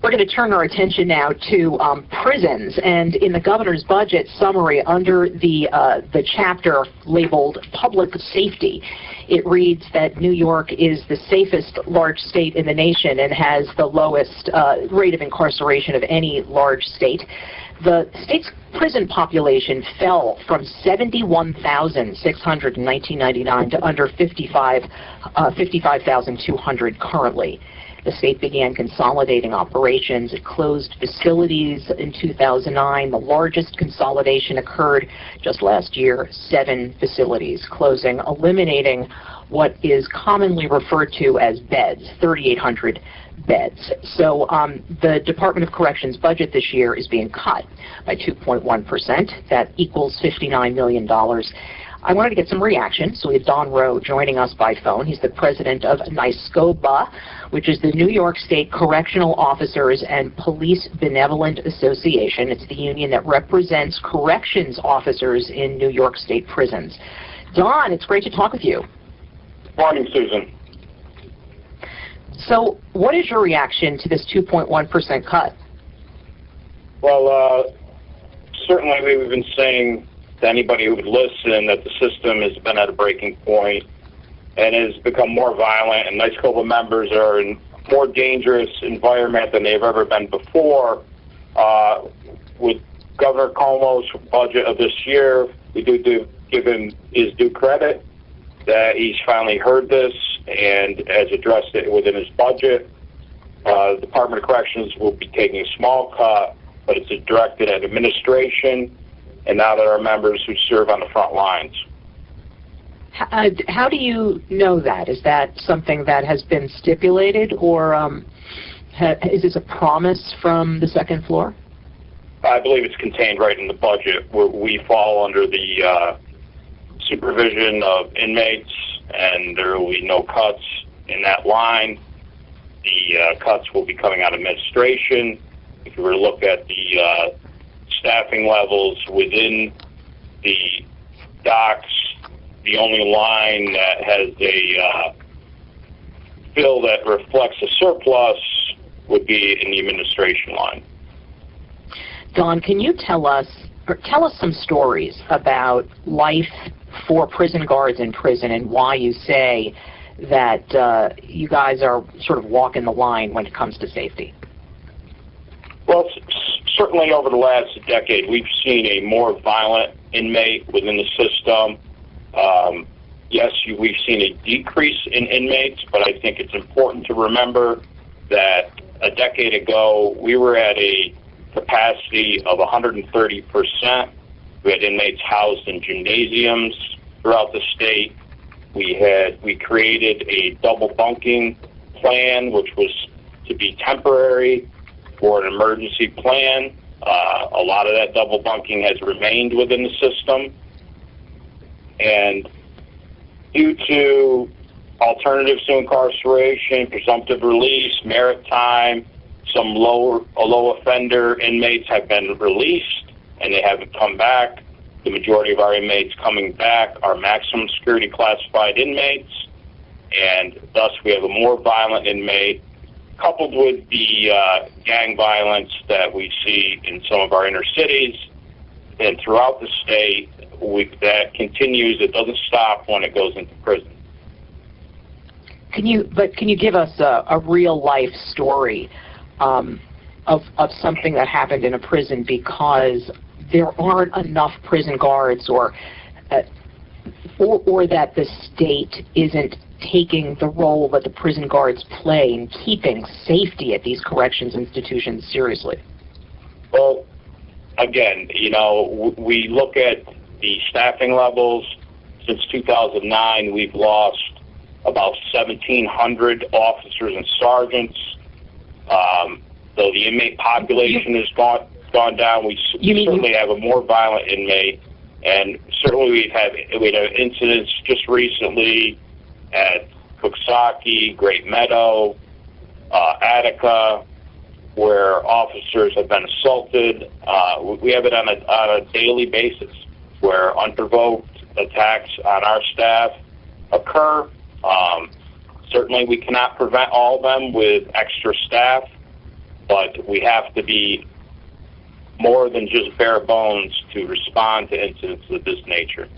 We're going to turn our attention now to prisons, and in the governor's budget summary under the chapter labeled Public Safety, it reads that New York is the safest large state in the nation and has the lowest rate of incarceration of any large state. The state's prison population fell from 71,600 in 1999 to under 55,200 currently. The state began consolidating operations. It closed facilities in 2009. The largest consolidation occurred just last year, 7 facilities closing, eliminating what is commonly referred to as beds, 3,800 beds. So the Department of Corrections budget this year is being cut by 2.1%. That equals $59 million. I wanted to get some reaction, so we have Don Rowe joining us by phone. He's the president of NYSCOBA, which is the New York State Correctional Officers and Police Benevolent Association. It's the union that represents corrections officers in New York State prisons. Don, it's great to talk with you. Morning, Susan. So what is your reaction to this 2.1% cut? Well, certainly we've been saying to anybody who would listen that the system has been at a breaking point and has become more violent, and NYSCOBA members are in a more dangerous environment than they've ever been before. With Governor Cuomo's budget of this year, we do give him his due credit that he's finally heard this and has addressed it within his budget. The Department of Corrections will be taking a small cut, but it's directed at administration and now there are members who serve on the front lines. How do you know that? Is that something that has been stipulated, or is this a promise from the second floor? I believe it's contained right in the budget, where we fall under the supervision of inmates, and there will be no cuts in that line. The cuts will be coming out of administration. If you were to look at the staffing levels within the docks, the only line that has a bill that reflects a surplus would be in the administration line. Don, can you tell us some stories about life for prison guards in prison and why you say that you guys are sort of walking the line when it comes to safety? Well, certainly over the last decade, we've seen a more violent inmate within the system. Yes, we've seen a decrease in inmates, but I think it's important to remember that a decade ago, we were at a capacity of 130%. We had inmates housed in gymnasiums throughout the state. We created a double bunking plan, which was to be temporary for an emergency plan. A lot of that double bunking has remained within the system. And due to alternatives to incarceration, presumptive release, merit time, some low offender inmates have been released and they haven't come back. The majority of our inmates coming back are maximum security classified inmates, and thus we have a more violent inmate, coupled with the gang violence that we see in some of our inner cities and throughout the state. That continues. It doesn't stop when it goes into prison. Can you give us a real life story of something that happened in a prison because there aren't enough prison guards, or that the state isn't taking the role that the prison guards play in keeping safety at these corrections institutions seriously? Well, again, we look at the staffing levels. Since 2009, we've lost about 1,700 officers and sergeants. Though the inmate population has gone down, we certainly have a more violent inmate, and certainly we had incidents just recently at Coxsackie, Great Meadow, Attica, where officers have been assaulted. We have it on a daily basis where unprovoked attacks on our staff occur. Certainly we cannot prevent all of them with extra staff, but we have to be more than just bare bones to respond to incidents of this nature.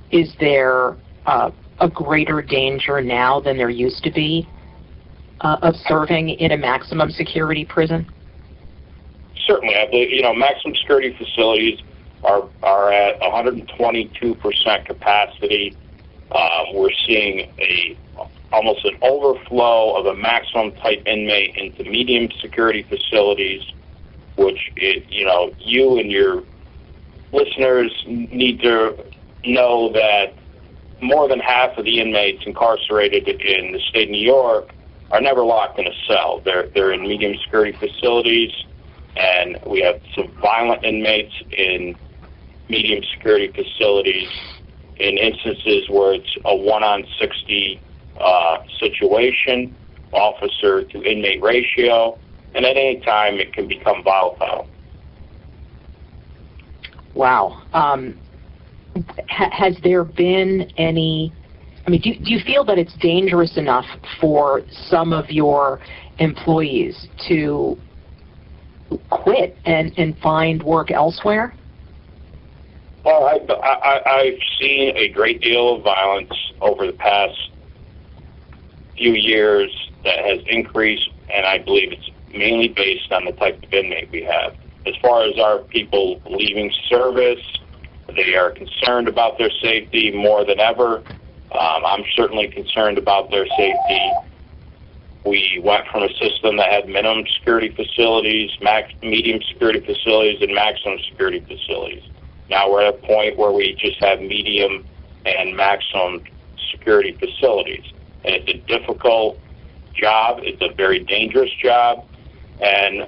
Is there a greater danger now than there used to be of serving in a maximum security prison? Certainly. I believe, maximum security facilities are at 122% capacity. We're seeing almost an overflow of a maximum type inmate into medium security facilities, which you and your listeners need to know that more than half of the inmates incarcerated in the state of New York are never locked in a cell. They're in medium security facilities, and we have some violent inmates in medium security facilities in instances where it's a 1-on-60 situation, officer to inmate ratio, and at any time it can become volatile. Wow. Has there been any, do you feel that it's dangerous enough for some of your employees to quit and find work elsewhere? Well, I've seen a great deal of violence over the past few years that has increased, and I believe it's mainly based on the type of inmate we have. As far as our people leaving service, they are concerned about their safety more than ever. I'm certainly concerned about their safety. We went from a system that had minimum security facilities, medium security facilities, and maximum security facilities. Now we're at a point where we just have medium and maximum security facilities. And it's a difficult job. It's a very dangerous job. And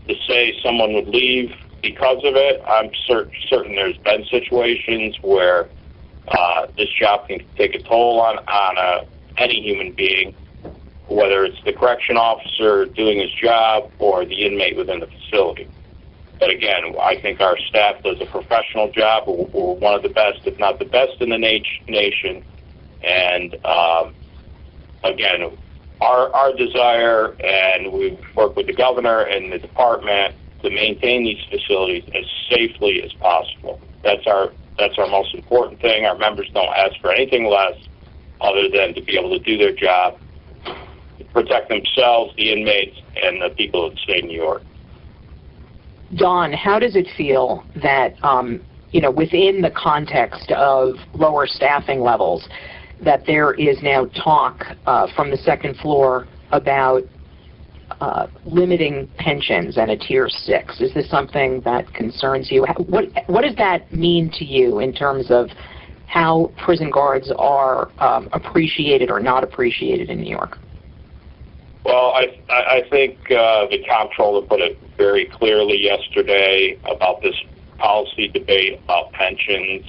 to say someone would leave because of it, I'm certain there's been situations where this job can take a toll on any human being, whether it's the correction officer doing his job or the inmate within the facility. But again, I think our staff does a professional job. We're one of the best, if not the best in the nation. And again, our desire, and we work with the governor and the department to maintain these facilities as safely as possible. That's our most important thing. Our members don't ask for anything less other than to be able to do their job, to protect themselves, the inmates, and the people of the state of New York. Don, how does it feel that, within the context of lower staffing levels, that there is now talk from the second floor about limiting pensions and a Tier 6? Is this something that concerns you? What does that mean to you in terms of how prison guards are appreciated or not appreciated in New York? Well, I think the comptroller put it very clearly yesterday about this policy debate about pensions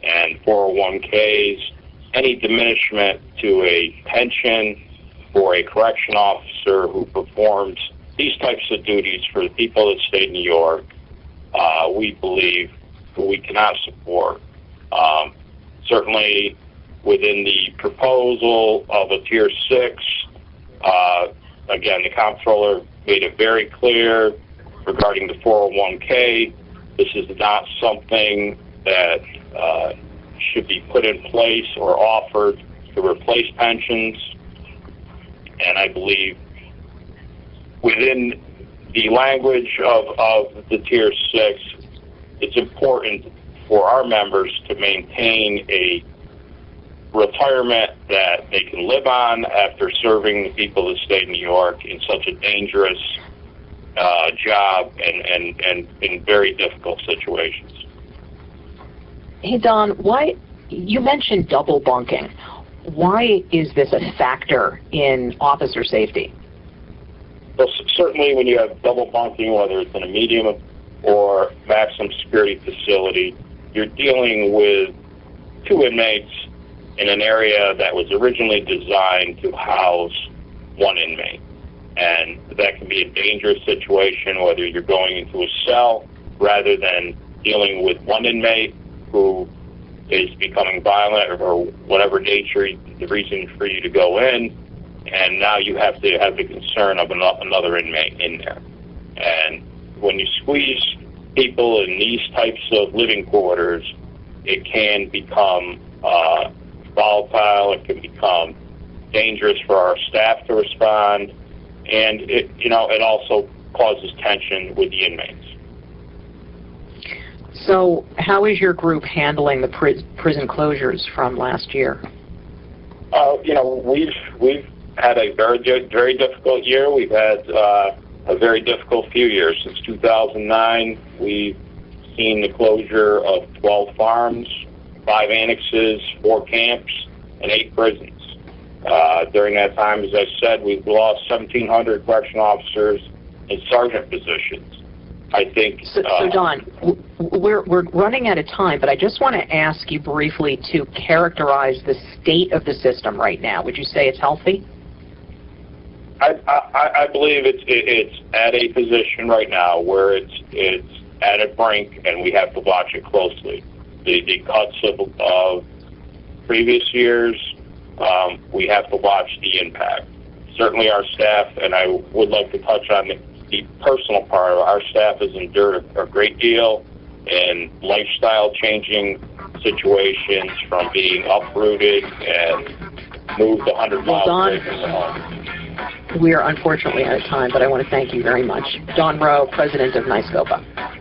and 401ks. Any diminishment to a pension for a correction officer who performs these types of duties for the people of the state of New York, we believe we cannot support. Certainly within the proposal of a Tier 6, again, the comptroller made it very clear regarding the 401k. This is not something that should be put in place or offered to replace pensions. And I believe within the language of the Tier 6, it's important for our members to maintain a retirement that they can live on after serving the people of the state of New York in such a dangerous job and in very difficult situations. Hey, Don, why you mentioned double bunking. Why is this a factor in officer safety? Well, certainly when you have double bunking, whether it's in a medium or maximum security facility, you're dealing with two inmates in an area that was originally designed to house one inmate. And that can be a dangerous situation, whether you're going into a cell rather than dealing with one inmate who is becoming violent or whatever nature, the reason for you to go in. and now you have to have the concern of another inmate in there. And when you squeeze people in these types of living quarters, it can become volatile. It can become dangerous for our staff to respond, and it also causes tension with the inmates. So, how is your group handling the prison closures from last year? We've had a very difficult year. We've had a very difficult few years. Since 2009, we've seen the closure of 12 farms, 5 annexes, 4 camps, and 8 prisons. During that time, as I said, we've lost 1,700 correctional officers and sergeant positions. I think. So Don, we're running out of time, but I just want to ask you briefly to characterize the state of the system right now. Would you say it's healthy? I believe it's at a position right now where it's at a brink, and we have to watch it closely. The cuts of previous years, we have to watch the impact. Certainly our staff, and I would like to touch on the personal part of it. Our staff has endured a great deal in lifestyle-changing situations, from being uprooted and moved 100 miles away from their home. We are unfortunately out of time, but I want to thank you very much. Don Rowe, President of NYSCOPA.